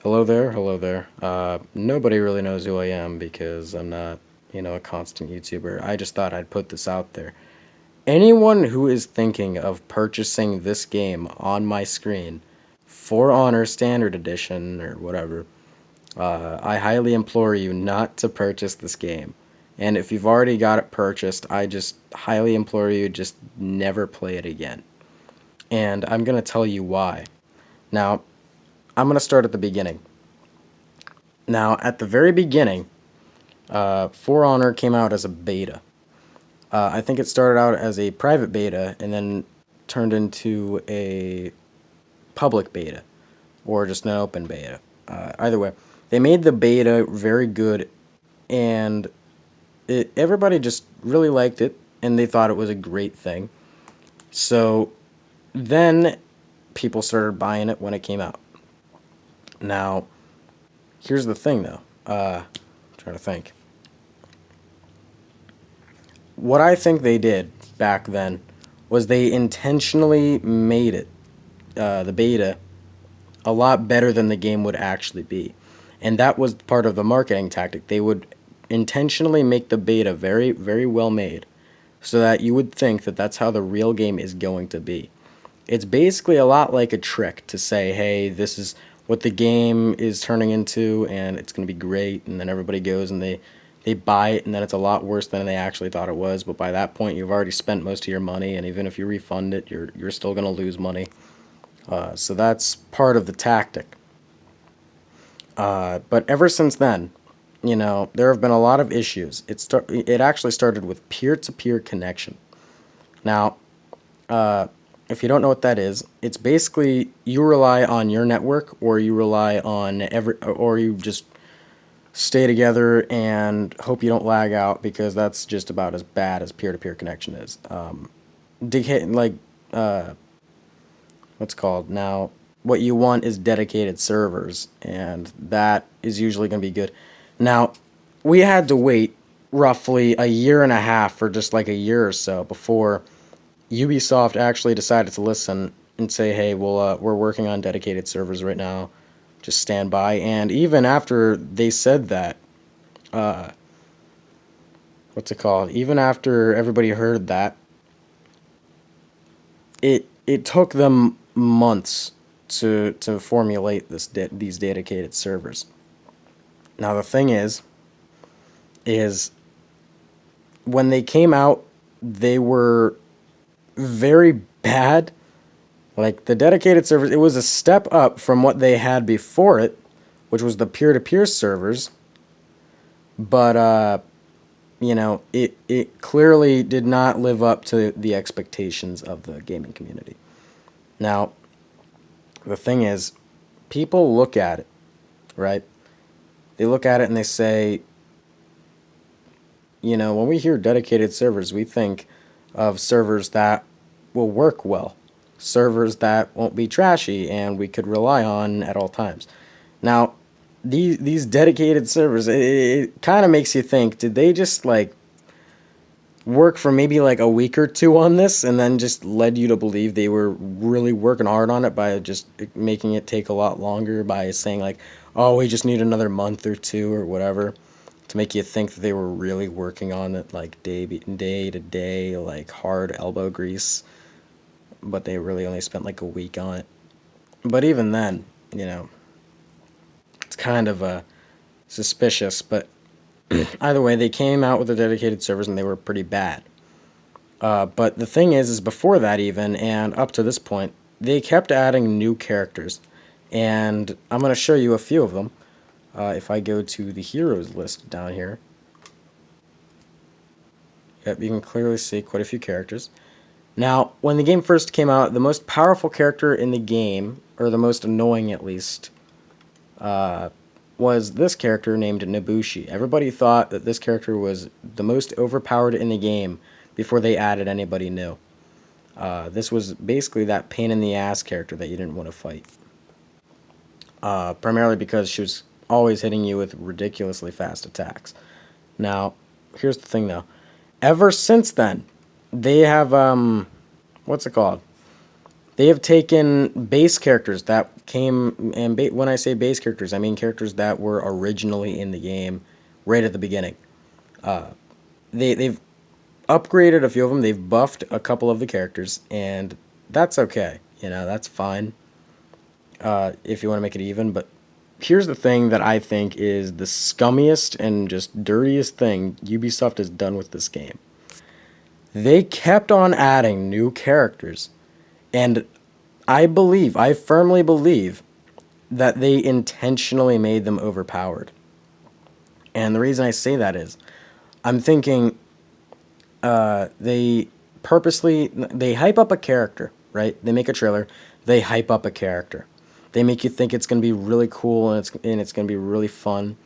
Hello there, hello there. Nobody really knows who I am because I'm not, a constant YouTuber. I just thought I'd put this out there. Anyone who is thinking of purchasing this game on my screen, For Honor Standard Edition or whatever, I highly implore you not to purchase this game. And if you've already got it purchased, I just highly implore you just never play it again. And I'm going to tell you why. Now, I'm going to start at the beginning. Now, at the very beginning, For Honor came out as a beta. I think it started out as a private beta and then turned into a public beta or just an open beta. Either way, they made the beta very good, and everybody just really liked it, and they thought it was a great thing. So then people started buying it when it came out. Now, here's the thing, though. Trying to think. What I think they did back then was they intentionally made it, the beta, a lot better than the game would actually be. And that was part of the marketing tactic. They would intentionally make the beta very, very well made so that you would think that that's how the real game is going to be. It's basically a lot like a trick to say, hey, this is what the game is turning into and it's going to be great, and then everybody goes and they buy it, and then it's a lot worse than they actually thought it was. But by that point, you've already spent most of your money, and even if you refund it, you're still going to lose money. So that's part of the tactic. But ever since then, there have been a lot of issues. It actually started with peer-to-peer connection. Now, if you don't know what that is, it's basically you rely on your network, or you rely on or you just stay together and hope you don't lag out, because that's just about as bad as peer-to-peer connection is. Like, what's called now? What you want is dedicated servers, and that is usually going to be good. Now, we had to wait roughly a year and a half, for just like a year or so, before Ubisoft actually decided to listen and say, hey, we're working on dedicated servers right now. Just stand by. And even after they said that, what's it called? Even after everybody heard that, it took them months to formulate these dedicated servers. Now the thing is when they came out, they were very bad. Like, the dedicated servers, it was a step up from what they had before it, which was the peer-to-peer servers. But, it clearly did not live up to the expectations of the gaming community. Now, the thing is, people look at it, right? They look at it and they say, when we hear dedicated servers, we think of servers that will work well. Servers that won't be trashy and we could rely on at all times. Now, these dedicated servers, it kind of makes you think, did they just work for maybe like a week or two on this, and then just led you to believe they were really working hard on it by just making it take a lot longer, by saying like, oh, we just need another month or two or whatever, to make you think that they were really working on it like day to day, like hard elbow grease, but they really only spent like a week on it. But even then, it's kind of suspicious. But either way, they came out with the dedicated servers and they were pretty bad. But the thing is before that even, and up to this point, they kept adding new characters. And I'm going to show you a few of them. If I go to the heroes list down here, yep, you can clearly see quite a few characters. Now, when the game first came out, the most powerful character in the game, or the most annoying at least, was this character named Nobushi. Everybody thought that this character was the most overpowered in the game before they added anybody new. This was basically that pain in the ass character that you didn't want to fight. Primarily because she was always hitting you with ridiculously fast attacks. Now, here's the thing though. Ever since then, they have, what's it called? They have taken base characters that came, and when I say base characters, I mean characters that were originally in the game right at the beginning. They've upgraded a few of them. They've buffed a couple of the characters, and that's okay. You know, that's fine if you want to make it even. But here's the thing that I think is the scummiest and just dirtiest thing Ubisoft has done with this game. They kept on adding new characters, and I firmly believe that they intentionally made them overpowered. And the reason I say that is, I'm thinking they purposely they hype up a character, right? They make a trailer, they hype up a character, they make you think it's gonna be really cool and it's gonna be really fun,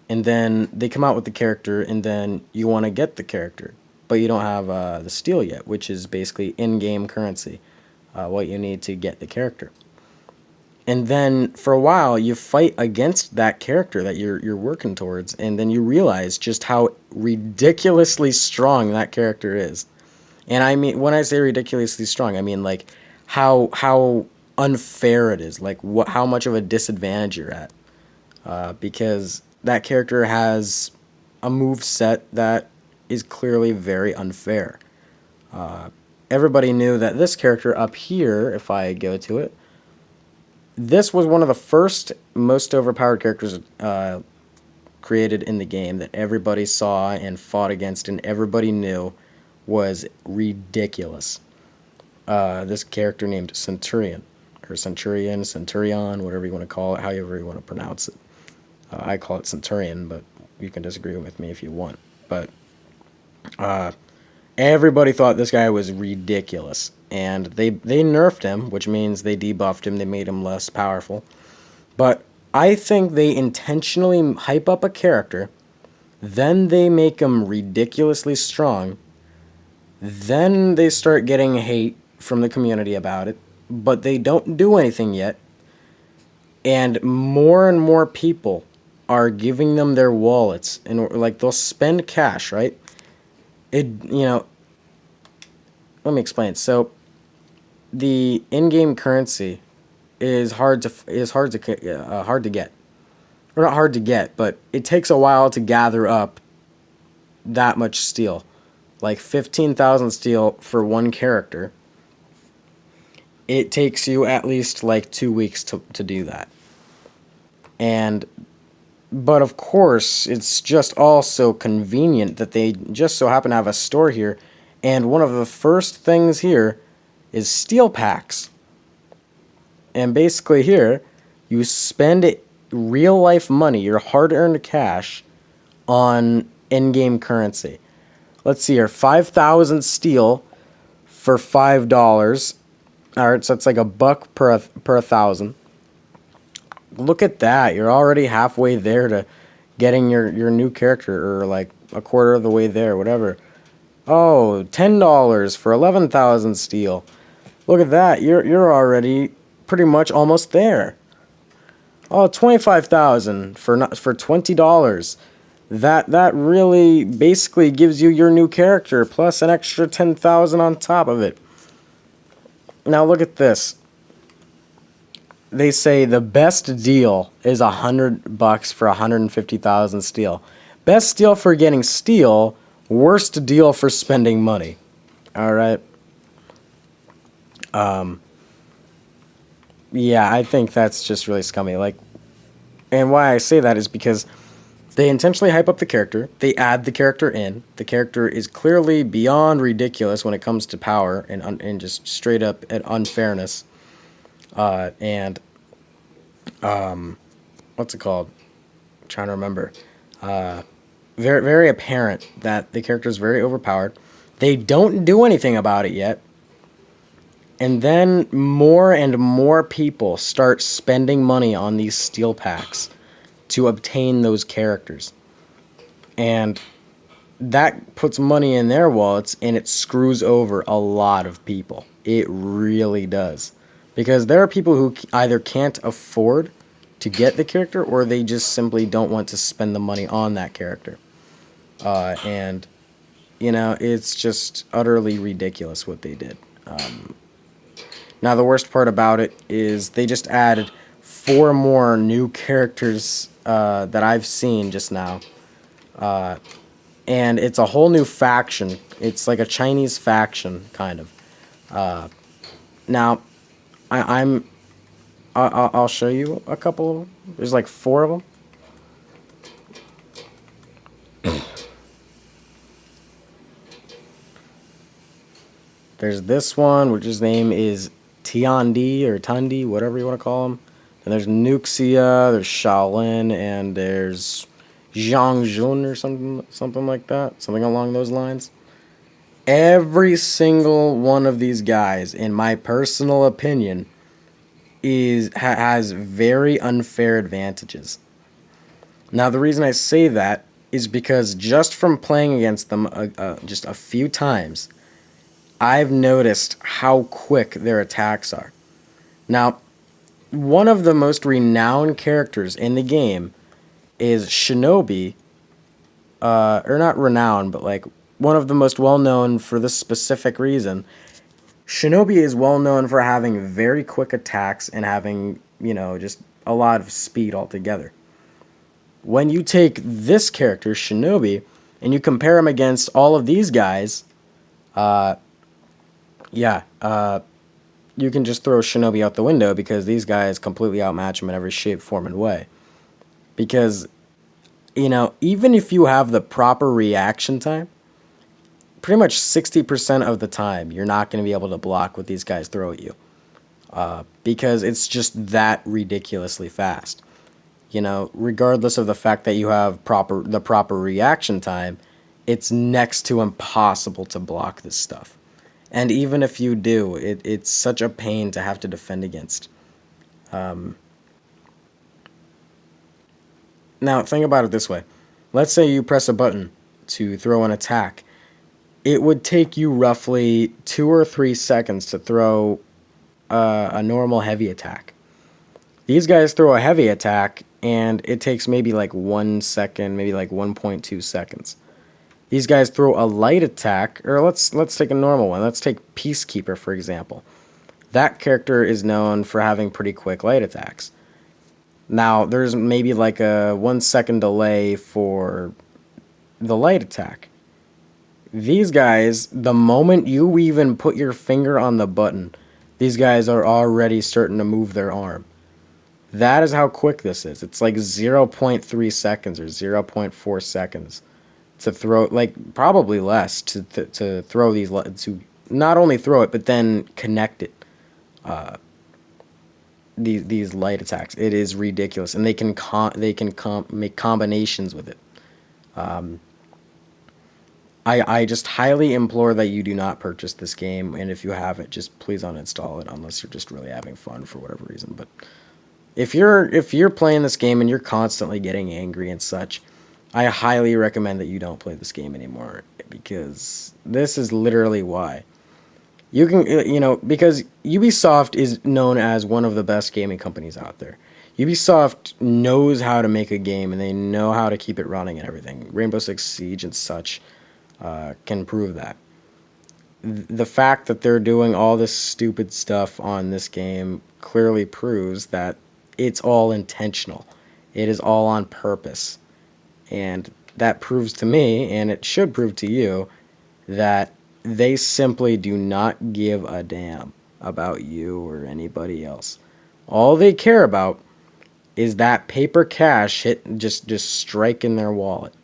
and then they come out with the character, and then you want to get the character, but you don't have the steel yet, which is basically in-game currency, what you need to get the character. And then for a while you fight against that character that you're working towards, and then you realize just how ridiculously strong that character is. And I mean, when I say ridiculously strong, I mean like how unfair it is, like how much of a disadvantage you're at, because that character has a move set that is clearly very unfair. Everybody knew that this character up here, if I go to it, this was one of the first most overpowered characters created in the game that everybody saw and fought against, and everybody knew was ridiculous. This character named Centurion, or Centurion, whatever you want to call it, however you want to pronounce it. I call it Centurion, but you can disagree with me if you want. But everybody thought this guy was ridiculous, and they nerfed him, which means they debuffed him, they made him less powerful. But I think they intentionally hype up a character, then they make him ridiculously strong, then they start getting hate from the community about it, but they don't do anything yet, and more people are giving them their wallets, and like they'll spend cash, right? Let me explain. So the in-game currency is hard to get. Or not hard to get, but it takes a while to gather up that much steel. Like 15,000 steel for one character. It takes you at least like 2 weeks to do that. But of course, it's just also convenient that they just so happen to have a store here, and one of the first things here is steel packs. And basically here, you spend real life money, your hard-earned cash, on in-game currency. Let's see here, 5,000 steel for $5. Alright, so it's like $1 per 1,000. Look at that, you're already halfway there to getting your new character, or like a quarter of the way there, whatever. Oh, $10 for 11,000 steel. Look at that, you're already pretty much almost there. Oh, 25,000 for $20. That really basically gives you your new character plus an extra 10,000 on top of it. Now look at this. They say the best deal is $100 for 150,000 steel. Best deal for getting steel, worst deal for spending money. All right. Yeah, I think that's just really scummy. Like, and why I say that is because they intentionally hype up the character. They add the character in. The character is clearly beyond ridiculous when it comes to power and just straight up at unfairness. What's it called? I'm trying to remember. Very, very apparent that the character is very overpowered. They don't do anything about it yet. And then more and more people start spending money on these steel packs to obtain those characters. And that puts money in their wallets, and it screws over a lot of people. It really does. Because there are people who either can't afford to get the character, or they just simply don't want to spend the money on that character. And, it's just utterly ridiculous what they did. Now, the worst part about it is they just added 4 more new characters that I've seen just now. And it's a whole new faction. It's like a Chinese faction, kind of. Now, I'm I'll show you a couple of them. There's like 4 of them. There's this one, which his name is Tiandi or Tundi, whatever you want to call him. And there's Nuxia, there's Shaolin, and there's Zhang Jun or something like that, something along those lines. Every single one of these guys, in my personal opinion, has very unfair advantages. Now, the reason I say that is because just from playing against them just a few times, I've noticed how quick their attacks are. Now, one of the most renowned characters in the game is Shinobi, or not renowned, but like one of the most well-known for this specific reason. Shinobi is well-known for having very quick attacks and having, just a lot of speed altogether. When you take this character, Shinobi, and you compare him against all of these guys, you can just throw Shinobi out the window because these guys completely outmatch him in every shape, form, and way. Because, even if you have the proper reaction time, pretty much 60% of the time, you're not going to be able to block what these guys throw at you. Because it's just that ridiculously fast. Regardless of the fact that you have the proper reaction time, it's next to impossible to block this stuff. And even if you do, it's such a pain to have to defend against. Now, think about it this way. Let's say you press a button to throw an attack. It would take you roughly 2 or 3 seconds to throw a normal heavy attack. These guys throw a heavy attack, and it takes maybe like 1 second, maybe like 1.2 seconds. These guys throw a light attack, or let's take a normal one. Let's take Peacekeeper, for example. That character is known for having pretty quick light attacks. Now, there's maybe like a 1 second delay for the light attack. These guys, the moment you even put your finger on the button, these guys are already starting to move their arm. That is how quick this is. It's like 0.3 seconds or 0.4 seconds to throw, like probably less to throw these, to not only throw it, but then connect it. These light attacks. It is ridiculous, and they can make combinations with it. I just highly implore that you do not purchase this game, and if you have it, just please uninstall it unless you're just really having fun for whatever reason. But if you're playing this game and you're constantly getting angry and such, I highly recommend that you don't play this game anymore, because this is literally why. You can, because Ubisoft is known as one of the best gaming companies out there. Ubisoft knows how to make a game, and they know how to keep it running and everything. Rainbow Six Siege and such can prove that. The fact that they're doing all this stupid stuff on this game clearly proves that it's all intentional. It is all on purpose. And that proves to me, and it should prove to you, that they simply do not give a damn about you or anybody else. All they care about is that paper cash just striking their wallet.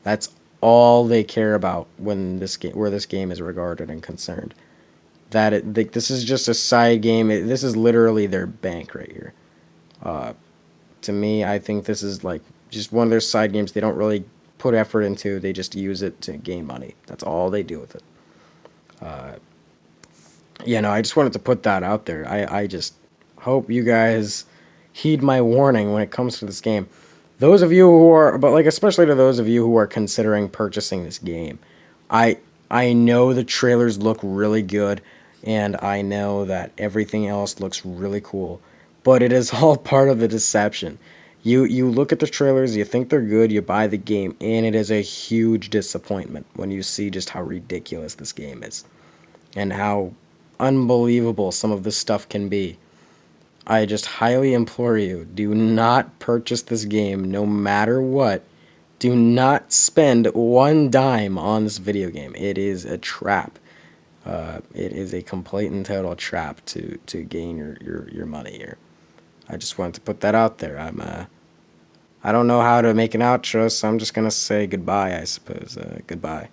That's all they care about when where this game is regarded and concerned. This is just a side game. This is literally their bank right here. To me, I think this is like just one of their side games they don't really put effort into. They just use it to gain money. That's all they do with it. I just wanted to put that out there. I just hope you guys heed my warning when it comes to this game. Those of you who are, but like especially to those of you who are considering purchasing this game, I know the trailers look really good, and I know that everything else looks really cool, but it is all part of the deception. You look at the trailers, you think they're good, you buy the game, and it is a huge disappointment when you see just how ridiculous this game is, and how unbelievable some of this stuff can be. I just highly implore you, do not purchase this game no matter what. Do not spend one dime on this video game. It is a trap. It is a complete and total trap to gain your money here. I just wanted to put that out there. I don't know how to make an outro, so I'm just gonna say goodbye, I suppose. Goodbye.